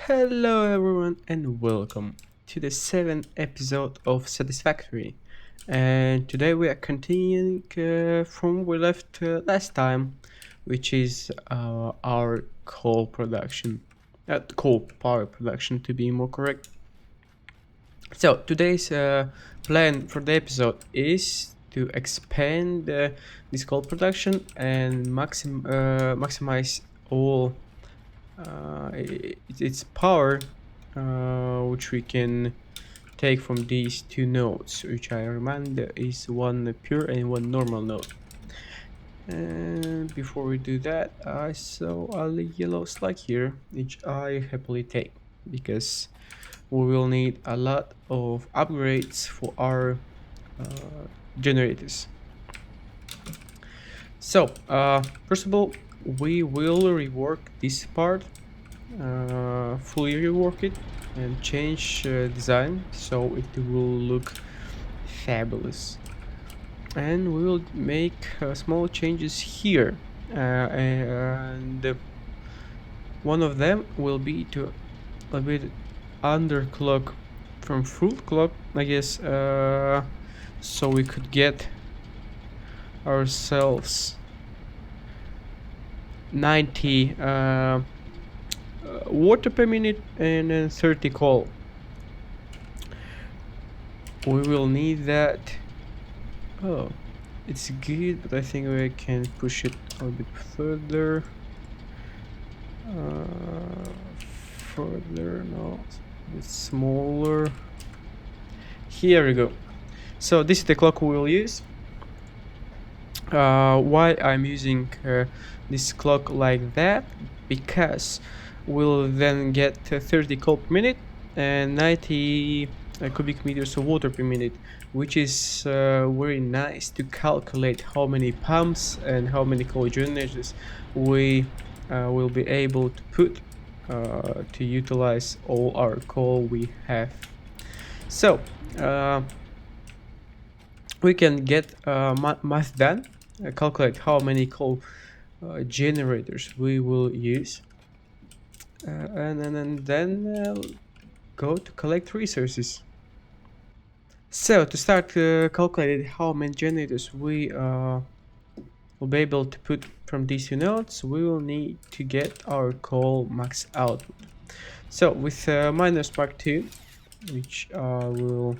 Hello everyone and welcome to the 7th episode of Satisfactory. And today we are continuing from where we left last time, which is our coal production. Coal power production to be more correct. So today's plan for the episode is to expand this coal production and maximize all its power, which we can take from these two nodes, which I remind is one pure and one normal node. And before we do that, I saw a yellow slug here, which I happily take because we will need a lot of upgrades for our generators. So first of all, we will rework this part, fully rework it and change design so it will look fabulous. And we will make small changes here, and one of them will be to a bit underclock from full clock, I guess, so we could get ourselves 90 water per minute and then 30 coal. We will need that. Oh, it's good, but I think we can push it a bit further. Further, no, a bit smaller. Here we go. So this is the clock we will use. Why I'm using this clock like that? Because we'll then get 30 coal per minute and 90 cubic meters of water per minute, which is very nice to calculate how many pumps and how many coal generators we will be able to put to utilize all our coal we have. So we can get math done, calculate how many coal generators we will use, and then go to collect resources. So to start calculating how many generators we will be able to put from these two nodes, we will need to get our coal max output. So with minus Mark 2, which we'll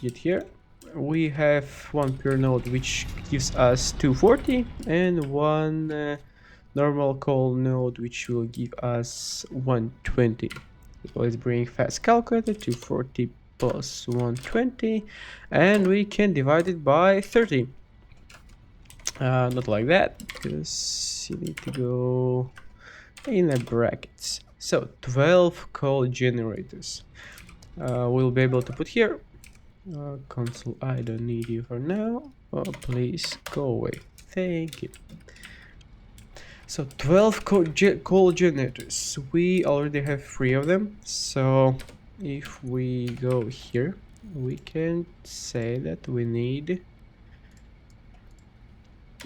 get here, we have one pure node which gives us 240 and one normal coal node which will give us 120. Let's bring fast calculator. 240 plus 120, and we can divide it by 30. Not like that, because you need to go in the brackets. So 12 coal generators we'll be able to put here. Console, I don't need you for now. Oh, please go away. Thank you. So 12 coal generators. We already have 3 of them. So if we go here, we can say that we need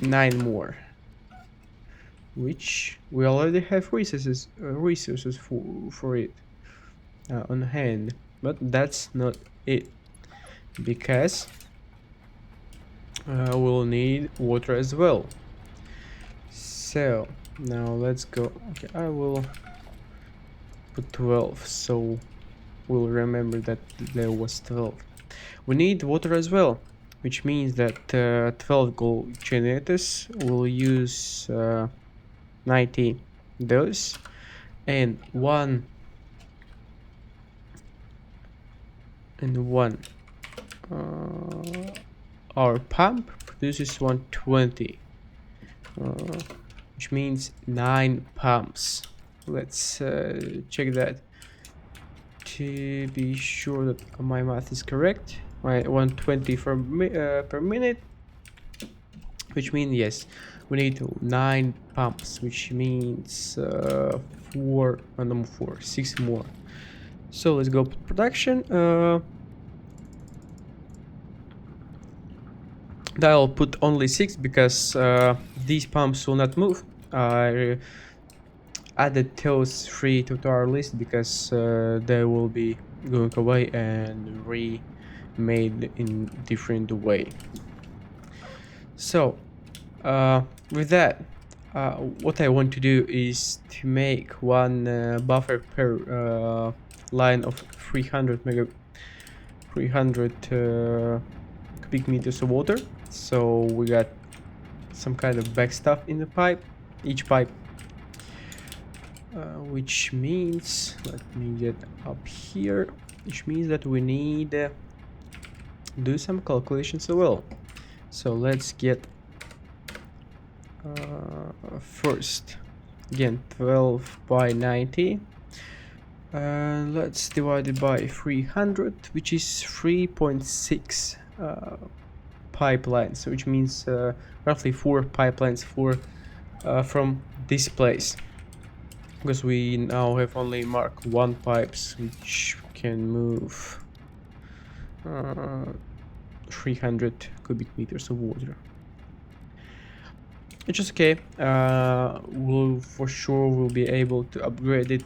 9 more, which we already have resources for it on hand. But that's not it, because we'll need water as well. So now let's go. Okay, I will put 12 so we'll remember that there was 12. We need water as well, which means that 12 coal generators will use 90 those, and one our pump produces 120, which means 9 pumps. Let's check that to be sure that my math is correct. Right, 120 per minute, which means yes, we need 9 pumps, which means 6 more. So let's go to production. I'll put only 6 because these pumps will not move. added those three to our list because they will be going away and remade in different way. So with that, what I want to do is to make one buffer per line of 300 cubic meters of water. So we got some kind of back stuff in the pipe, each pipe, which means, let me get up here, which means that we need do some calculations as well. So let's get first again 12 by 90, and let's divide it by 300, which is 3.6 pipelines, which means roughly 4 pipelines from this place, because we now have only marked 1 pipes which can move 300 cubic meters of water. Which is okay. We'll for sure will be able to upgrade it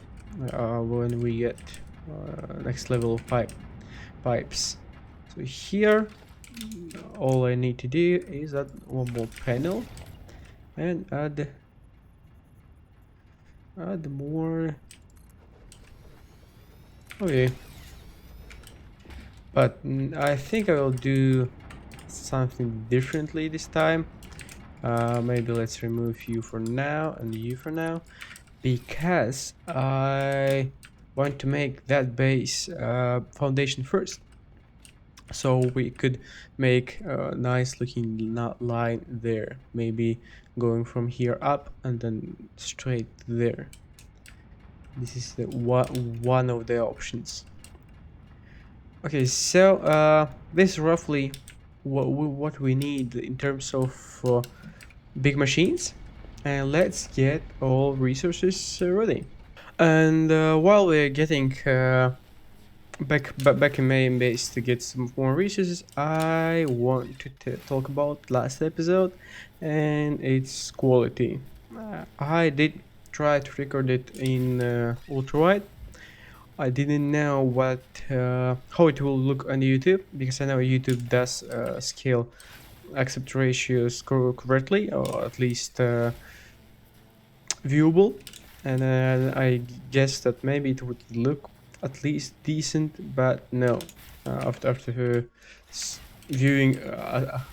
when we get next level of pipes. So here, all I need to do is add one more panel and add more. Okay, but I think I will do something differently this time. Maybe let's remove you for now and you for now, because I want to make that base foundation first, so we could make a nice looking line there, maybe going from here up and then straight there. This is the one of the options. Okay, so this is roughly what we need in terms of big machines, and let's get all resources ready. And while we're getting back in main base to get some more resources, I want to talk about last episode and its quality. I did try to record it in ultra wide. I didn't know how it will look on YouTube, because I know YouTube does scale aspect ratios correctly, or at least viewable, and I guess that maybe it would look at least decent, but no. After viewing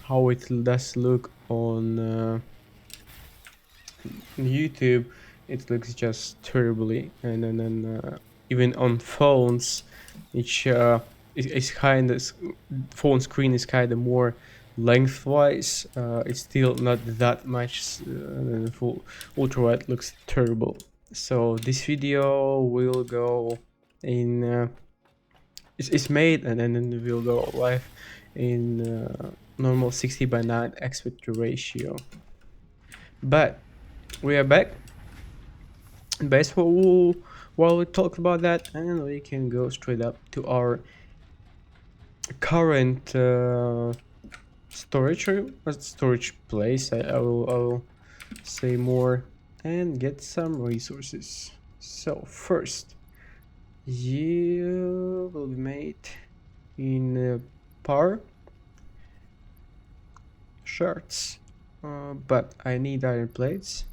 how it does look on YouTube, it looks just terribly, and then even on phones, which is kind of, phone screen is kind of more lengthwise, it's still not that much. Full ultra wide looks terrible. So this video will go in it's made and then will go live in normal 60 by 9 aspect ratio. But we are back. Best while we talk about that, and we can go straight up to our current storage place. I will say more and get some resources. So first, you will be made in power shards, but I need iron plates,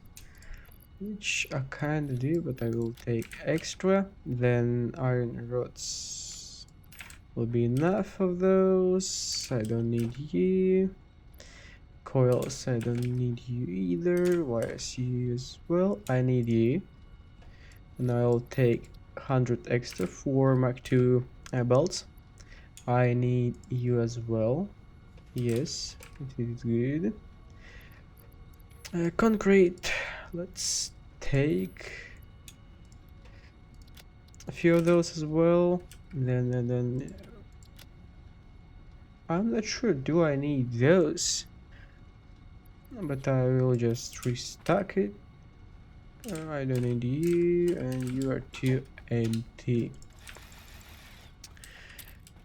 which I kind of do, but I will take extra. Then iron rods will be enough of those. I don't need you. Coils, I don't need you either. Wires, you as well. I need you, and I'll take 100 extra for Mark II belts. I need you as well. Yes, it is good. Concrete, let's take a few of those as well. Then I'm not sure, do I need those? But I will just restock it. I don't need you, and you are too empty.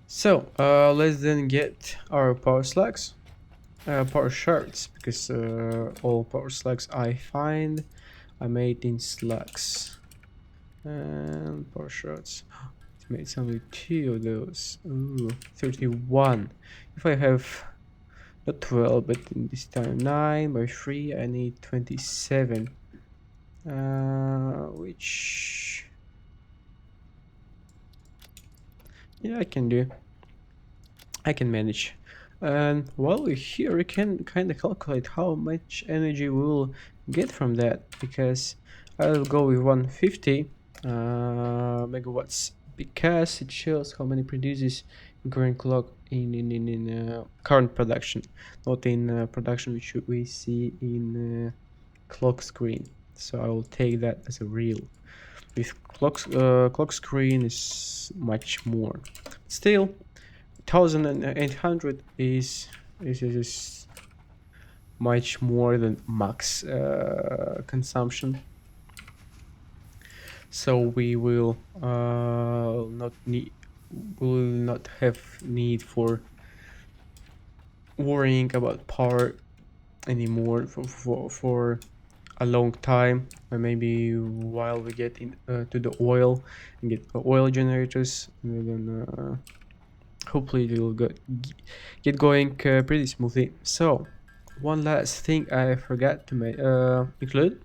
So let's then get our power slugs, power shards, because all power slugs I find I made in slugs. And power shots. It makes only 2 of those. Ooh, 31. If I have not 12, but in this time 9 by 3, I need 27. Which, yeah, I can do. I can manage. And while we're here, we can kind of calculate how much energy we'll get from that, because I'll go with 150 megawatts, because it shows how many produces in current clock in current production, not in production which we see in clock screen. So I will take that as a real. With clock screen is much more. Still, 1800 is much more than max consumption. So we will not have need for worrying about power anymore for a long time, or maybe while we get in to the oil and get oil generators, and then hopefully it will get going pretty smoothly. So one last thing I forgot to include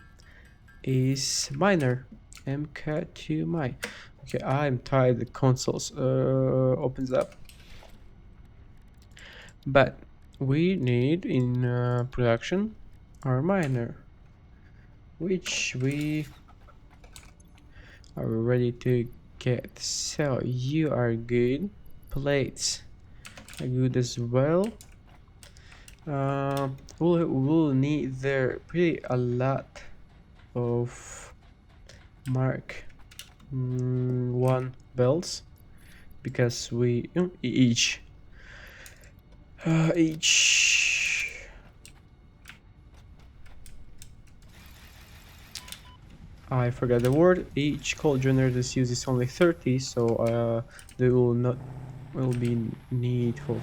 is miner, mk2 mine. Okay, I'm tired the consoles opens up, but we need in production our miner, which we are ready to get. So you are good, plates are good as well. We'll need there pretty a lot of Mark 1 belts, because we each I forgot the word. Each coal generator uses only 30, so there will be need for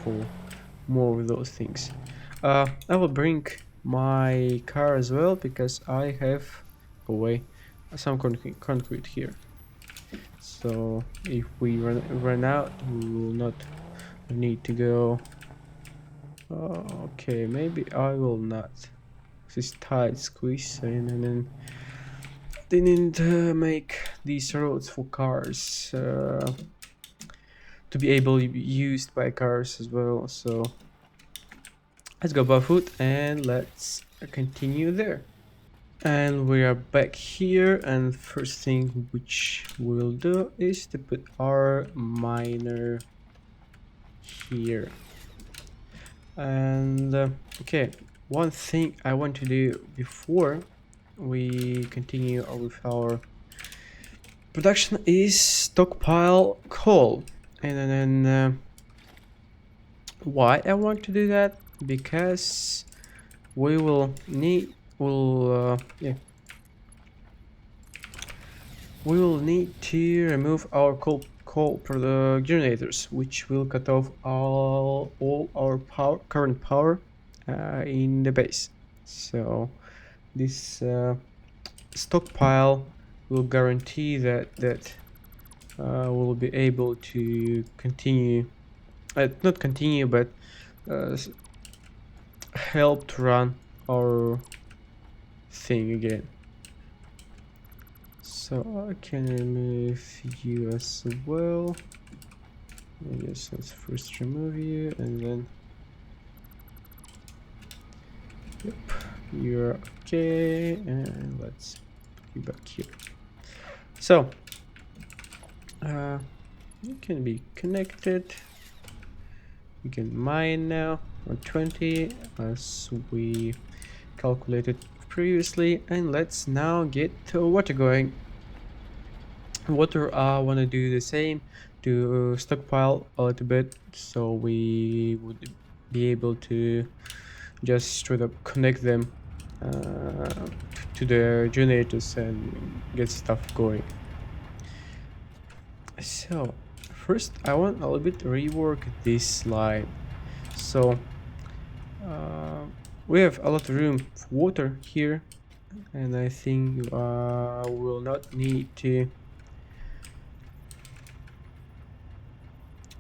more of those things. I will bring my car as well, because I have some concrete here. So if we run out, we will not need to go. Okay, maybe I will not. This is tight squeeze, and then they need to make these roads for cars to be able to be used by cars as well. So let's go barefoot and let's continue there. And we are back here, and first thing which we'll do is to put our miner here. And okay, one thing I want to do before we continue with our production is stockpile coal. And then why I want to do that? Because we will need we will need to remove our coal generators, which will cut off all our current power in the base. So this stockpile will guarantee that we'll be able to continue, not continue, but help to run our thing again. So I can remove you as well. I guess let's first remove you, and then yep, you're okay, and let's put you back here. So you can be connected. We can mine now on 20 as we calculated previously, and let's now get water going. Water, I want to do the same, to stockpile a little bit, so we would be able to just straight up connect them to the generators and get stuff going. So first I want a little bit rework this line. So we have a lot of room for water here, and I think we'll not need to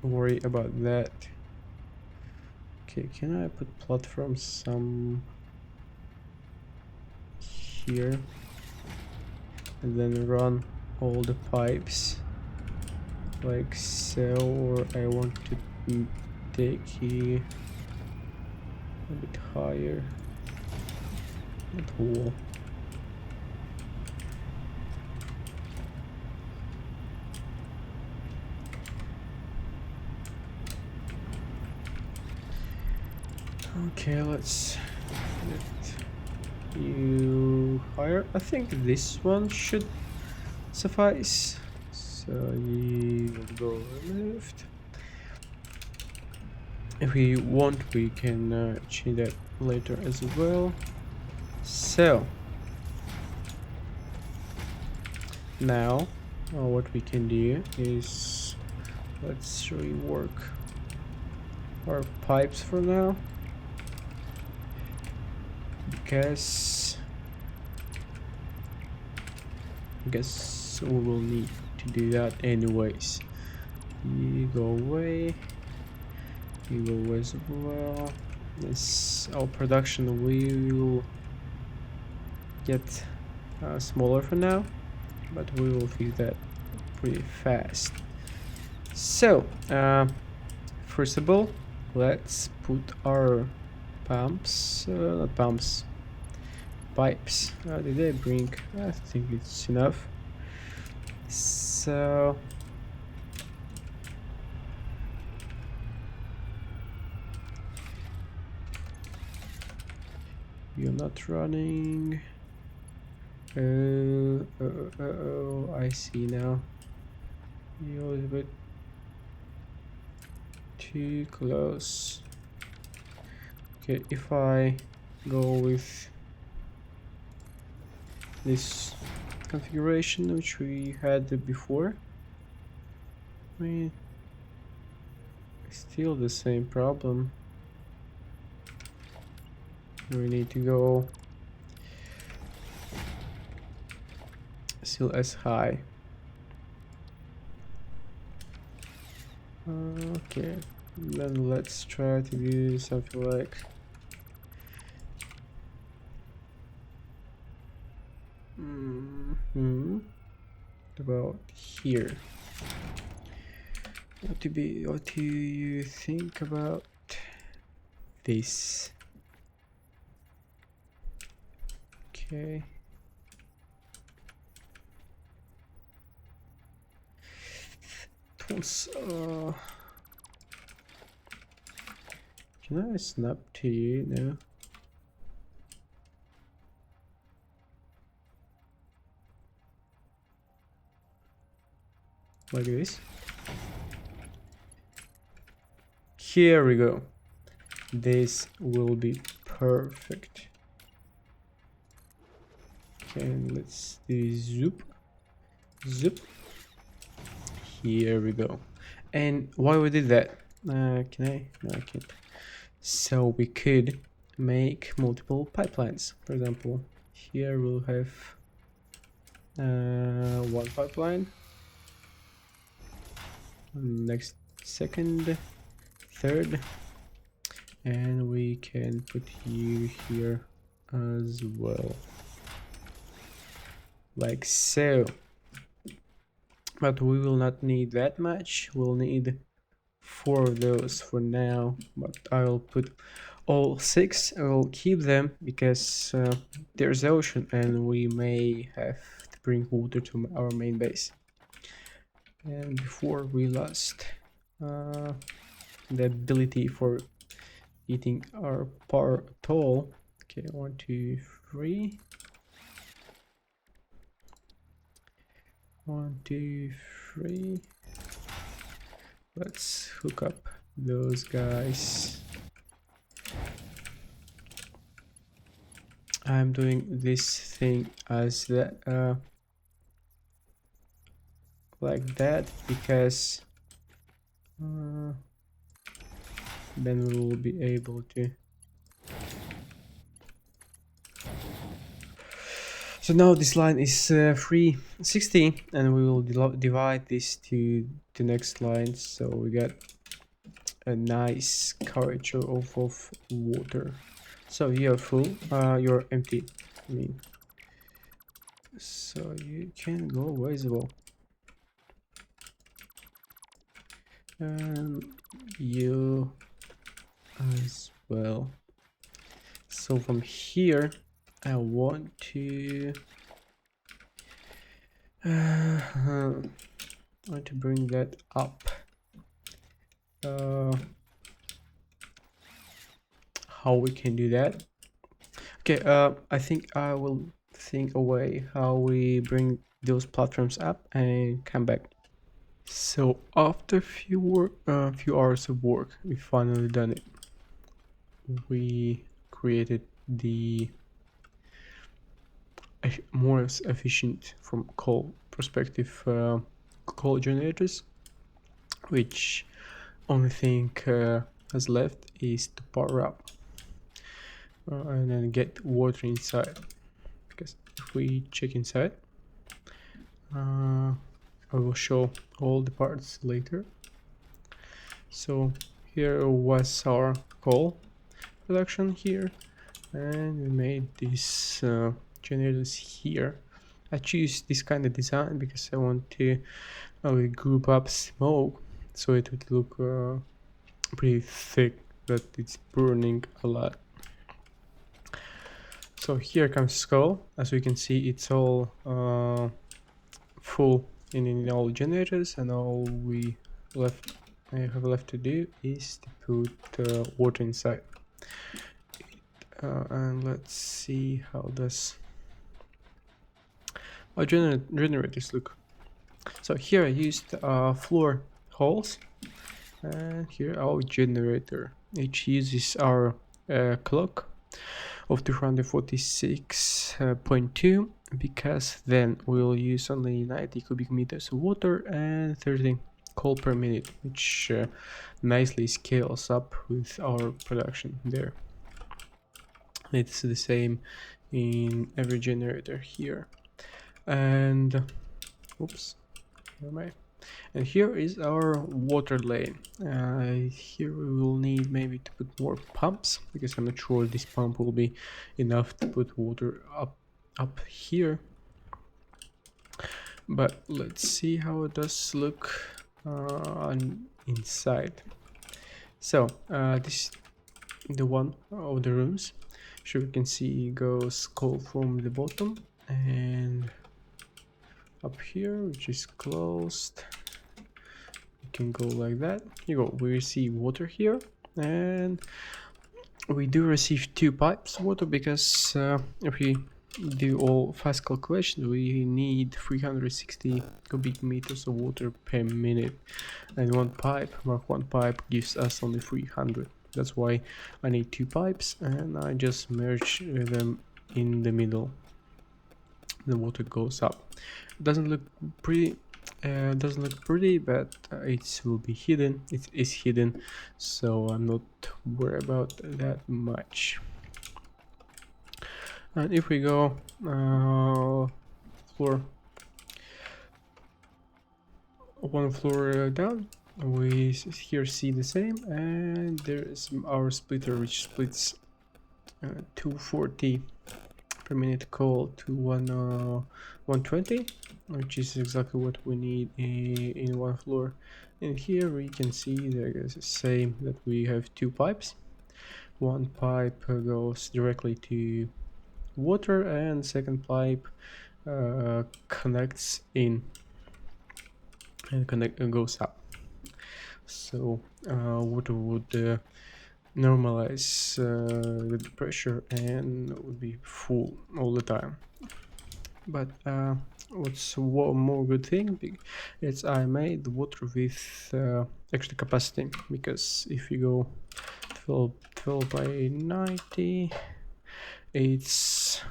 worry about that. Okay, can I put platforms some here and then run all the pipes like so, or I want to take it a bit higher. That wall. Okay, let's let you higher. I think this one should suffice. So you will go removed. If we want, we can change that later as well. So now what we can do is let's rework our pipes for now, because I guess we will need to do that anyways. You go away, you go away as well. This our production will get smaller for now, but we will fix that pretty fast. So first of all, let's put our pumps, not pumps, pipes. Did I bring? I think it's enough. So you're not running. Oh, I see now. You're a bit too close. Okay, if I go with this configuration which we had before, I mean, still the same problem. We need to go still as high. Okay, then let's try to do something like about here. What do you think about this? Okay. Can I snap to you now? Like this. Here we go. This will be perfect. Okay, and let's do zoop. Zoop. Here we go. And why we did that? Can I? No, I can't. So we could make multiple pipelines. For example, here we'll have one pipeline. Next, second, third, and we can put you here as well, like so. But we will not need that much. We'll need 4 of those for now, but I'll put all 6. I will keep them because there's ocean and we may have to bring water to our main base. And before we lost the ability for eating our power at all. Okay, 1, 2, 3. 1, 2, 3. Let's hook up those guys. I'm doing this thing as that like that because then we will be able to. So now this line is 360 and we will divide this to the next line. So we got a nice curvature of water. So you're full, you're empty, I mean. So you can go away as well. And you as well. So from here, I want to bring that up. How we can do that? Okay, I think I will think a way how we bring those platforms up and come back. So after few hours of work, we finally done it. We created the more efficient from coal perspective coal generators, which only thing has left is to power up and then get water inside. Because if we check inside, I will show all the parts later. So here was our coal production here, and we made these generators here. I choose this kind of design because I want to group up smoke so it would look pretty thick, that it's burning a lot. So here comes skull. As we can see, it's all full in all generators, and all we have left to do is to put water inside. And let's see how does our generators look. So here I used floor holes, and here our generator. It uses our clock of 246.2 because then we'll use only 90 cubic meters of water and 30 coal per minute, which nicely scales up with our production there. It's the same in every generator here. And oops, where am I? And here is our water lane. Here we will need maybe to put more pumps, because I'm not sure this pump will be enough to put water up here. But let's see how it does look inside. So this is the one of the rooms. So we can see goes coal from the bottom and up here, which is closed. Can go like that. Here you go. We receive water here, and we do receive 2 pipes water because if we do all fast calculations, we need 360 cubic meters of water per minute, and one pipe gives us only 300. That's why I need 2 pipes, and I just merge them in the middle. The water goes up. It doesn't look pretty. But it will be hidden. It is hidden, so I'm not worried about that much. And if we go one floor down, we here see the same, and there is our splitter, which splits 240 per minute coal to 120, which is exactly what we need in one floor. And here we can see there is the same, that we have 2 pipes. One pipe goes directly to water, and second pipe connects in and goes up. So water would normalize the pressure and would be full all the time. But what's one more good thing is I made the water with extra capacity, because if you go 12 by 90, it's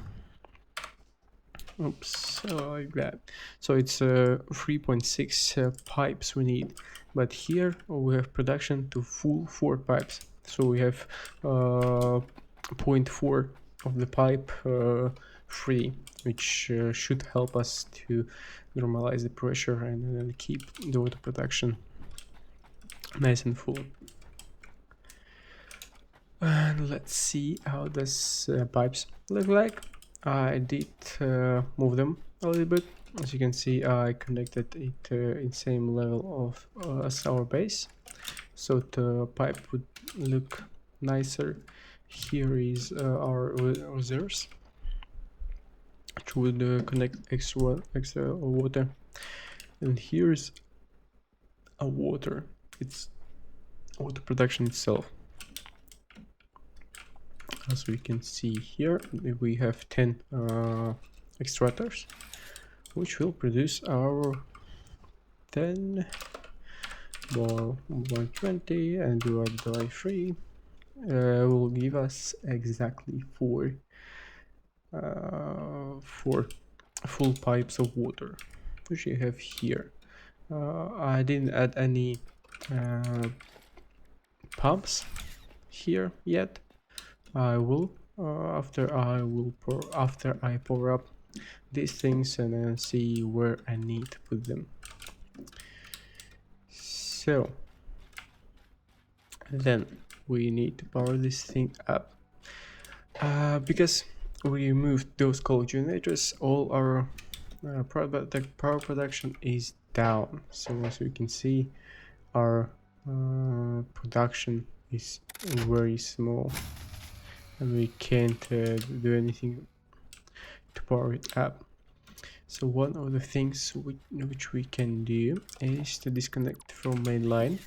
like that. So it's 3.6 pipes we need, but here we have production to full 4 pipes. So we have 0.4 of the pipe free, which should help us to normalize the pressure and keep the water production nice and full. And let's see how this pipes look like. I did move them a little bit. As you can see, I connected it in same level of as our base, so the pipe would look nicer. Here is our reserves, which would connect extra water, and here's a water. It's water production itself. As we can see here, we have 10 extractors, which will produce our 10 more 120 and divided by 3 will give us exactly 4 full pipes of water, which you have here. I didn't add any pumps here yet. I will after I pour up these things and then see where I need to put them. So then we need to power this thing up, because we moved those coal generators. All our power production is down. So as we can see, our production is very small, and we can't do anything to power it up. So one of the things which we can do is to disconnect from main line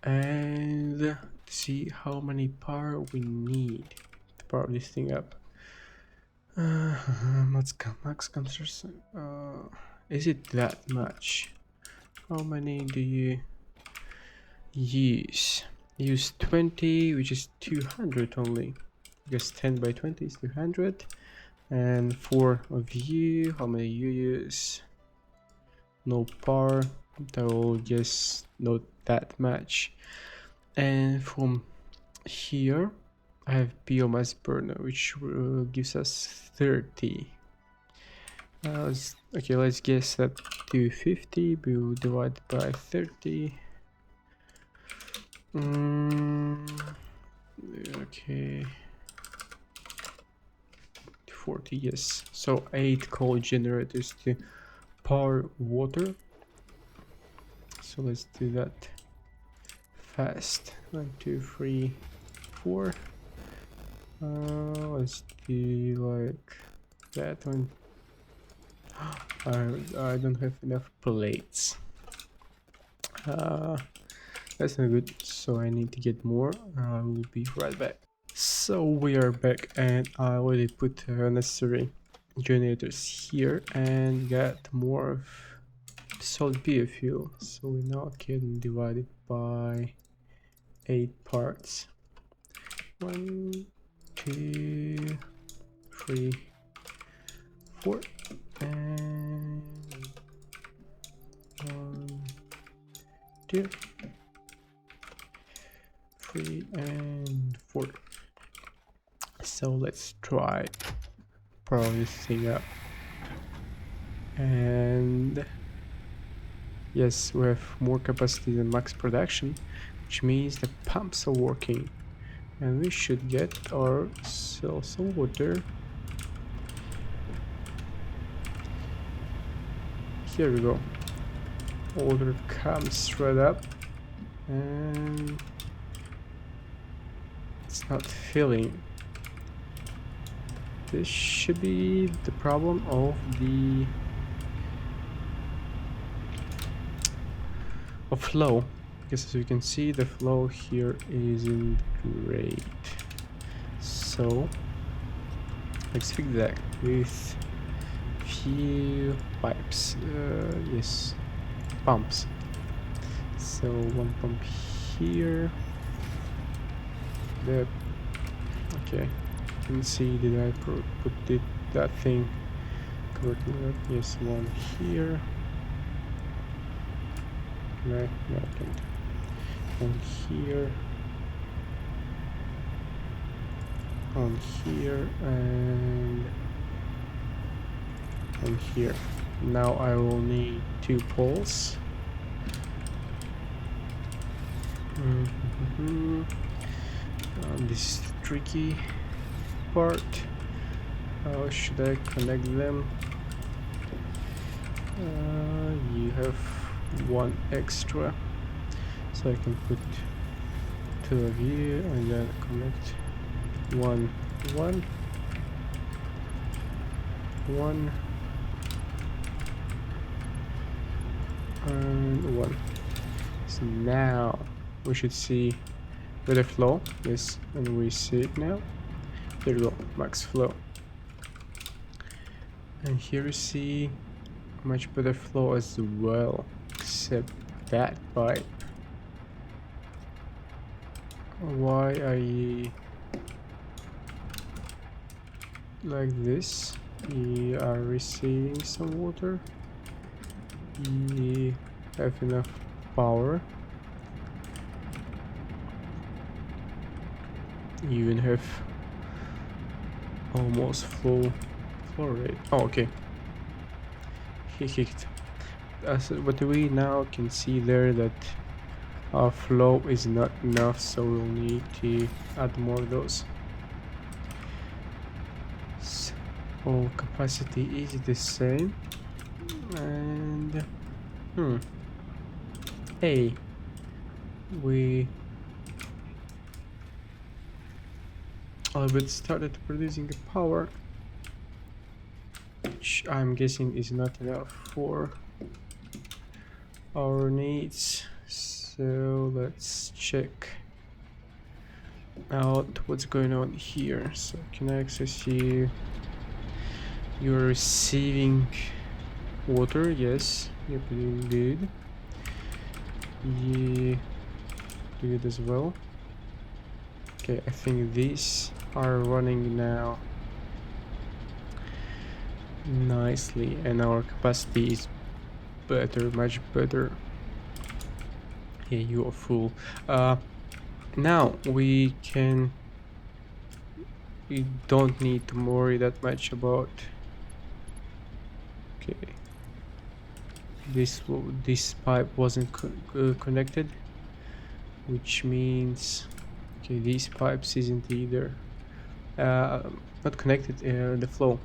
and see how many power we need to power this thing up. Max consumption. Is it that much? How many do you use? Use 20, which is 200 only. Because 10 by 20 is 200. And 4 of you, how many you use? No power, that will just not that much. And from here I have biomass burner, which gives us 30. Okay, let's guess that 250 will be divided by 30. Okay, 40, yes. So 8 coal generators to power water. So let's do that fast. 1, 2, 3, 4. Let's do like that one. I don't have enough plates. That's not good, so I need to get more. I will be right back. So we are back, and I already put necessary generators here and got more of solid biofuel, so we now can divide it by 8 parts. 1, 2, 3, 4, and 1, 2, 3, and 4. So let's try power this thing up, and yes, we have more capacity than max production, which means the pumps are working, and we should get ourselves some water. Here we go. Water comes right up, and it's not filling. This should be the problem of the flow, because as you can see, the flow here isn't great. So let's fix that with few pipes. Yes, pumps. So one pump here. There. Okay. Let's see, did I put that thing correctly? Yes, one here. No, I can't. One here. One here, and one here. Now I will need 2 poles. This is the tricky part. How should I connect them? You have one extra, so I can put two of you and then connect one and one. So now we should see better flow. Yes, and we see it now. There you go, max flow. And here you see much better flow as well, except that pipe. Why are you like this? You are receiving some water. You have enough power. You even have almost flow rate. Oh, okay. He kicked. But we now can see there that our flow is not enough, so we'll need to add more of those. So capacity is the same, and hey, we a bit started producing the power, which I'm guessing is not enough for our needs. So let's check out what's going on here. So can I access you? You're receiving water, yes, you're doing good. You do it as well. Okay, I think these are running now nicely, and our capacity is better, much better. Yeah, you are full. Now we don't need to worry that much about. Okay, this pipe wasn't connected, which means okay, these pipes isn't either not connected. The flow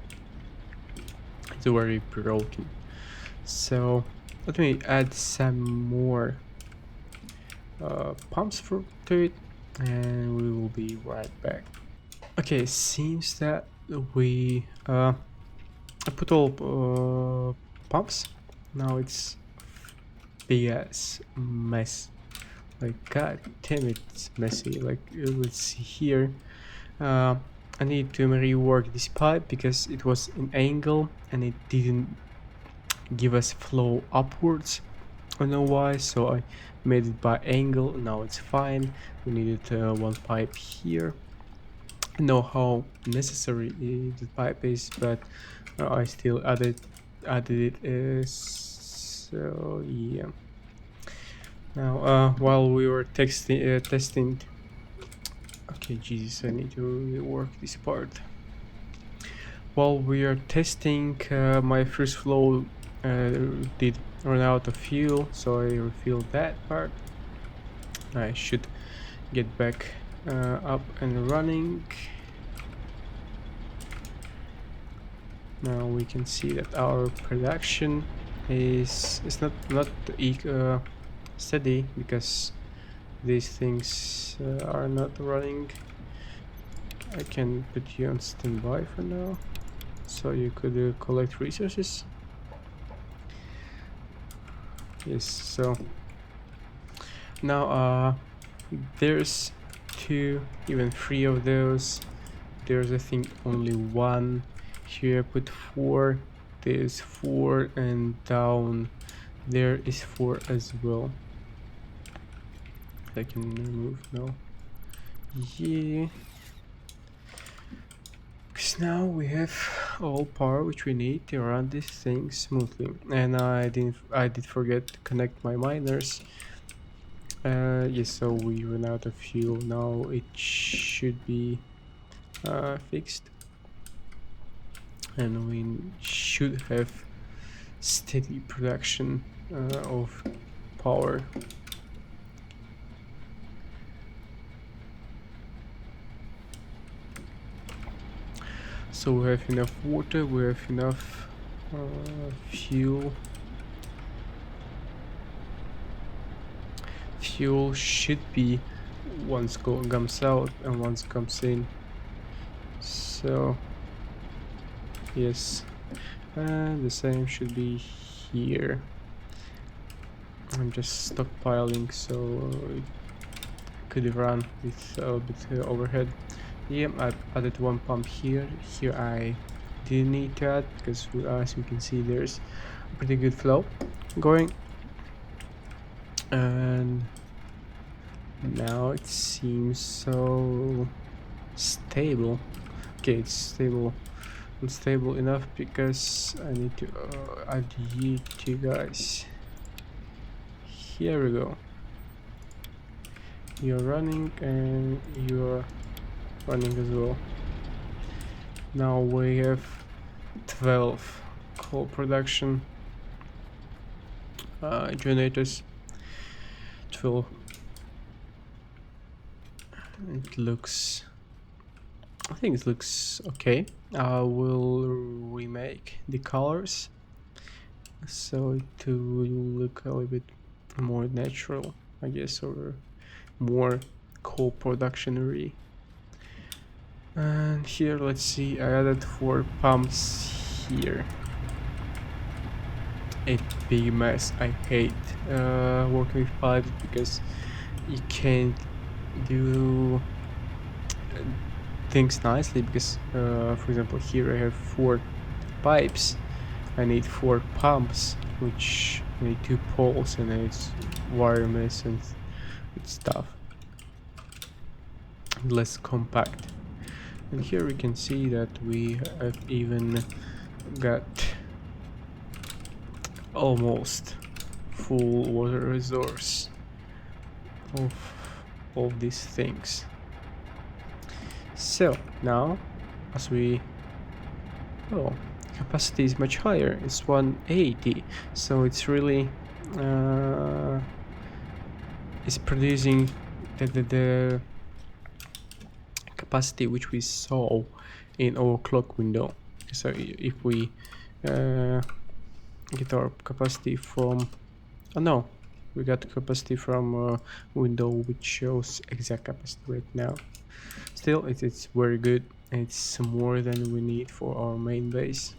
is very broken. So let me add some more pumps to it, and we will be right back. Okay, seems that we I put all pumps. Now it's big ass mess. Like, god damn it, it's messy. Like, let's see here. I need to rework this pipe because it was an angle and it didn't give us flow upwards. I don't know why, so I made it by angle. Now it's fine. We needed one pipe here. I know how necessary the pipe is, but I still added it. So yeah. Now while we were testing. Okay, Jesus, I need to rework this part. While we are testing, my first flow did run out of fuel, so I refilled that part. I should get back up and running. Now we can see that our production is not steady because these things are not running. I can put you on standby for now, so you could collect resources. Yes, so now there's 2, even 3 of those. There's I think only 1. Here I put 4. There's 4, and down there is 4 as well. I can remove now. Yeah. Because now we have all power which we need to run this thing smoothly. And I did forget to connect my miners. Yes, so we ran out of fuel. Now it should be fixed, and we should have steady production of power. So we have enough water, we have enough fuel. Fuel should be once comes out and once comes in. So yes, and the same should be here. I'm just stockpiling so it could run with a bit overhead. Yeah, I added one pump here. Here I didn't need to add because as you can see there's a pretty good flow going. And now it seems so stable. Okay, it's stable. Unstable enough because I need to add you two guys. Here we go. You're running and you're running as well. Now we have 12 coal production generators. 12. It looks, I think it looks okay. I will remake the colors so to look a little bit more natural, I guess, or more coal production-y. And here, let's see, I added 4 pumps here. A big mess. I hate working with pipes because you can't do things nicely because for example here I have 4 pipes. I need 4 pumps, which need 2 poles, and then it's wire mess and stuff. Less compact. And here we can see that we have even got almost full water resource of all these things. So now, as we, oh, capacity is much higher. It's 180, so it's really it's producing the capacity which we saw in our clock window. So if we get our capacity from, oh no, we got capacity from a window which shows exact capacity right now. Still, it's very good. It's more than we need for our main base.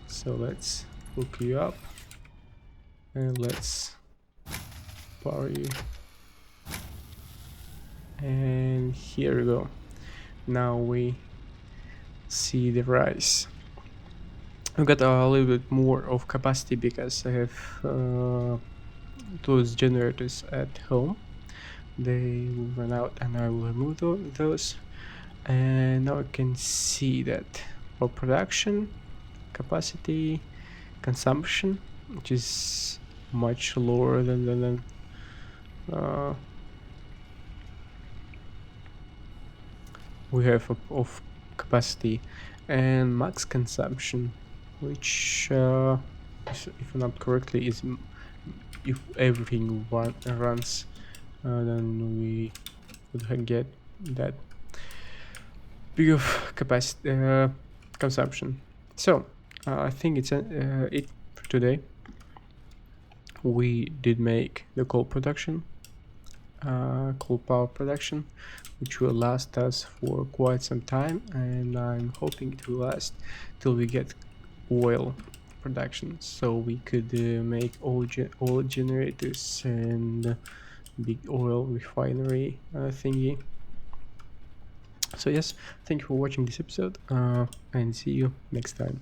So let's hook you up and let's power you. And here we go. Now we see the rise. I've got a little bit more of capacity because I have those generators at home. They will run out and I will remove those. And now I can see that our production, capacity, consumption, which is much lower than we have of capacity, and max consumption, which if not correctly is if everything runs, then we would get that big of capacity consumption. So I think it's it for today. We did make the coal production, coal power production, which will last us for quite some time, and I'm hoping it will last till we get oil production, so we could make oil generators and big oil refinery thingy. So yes, thank you for watching this episode, and see you next time.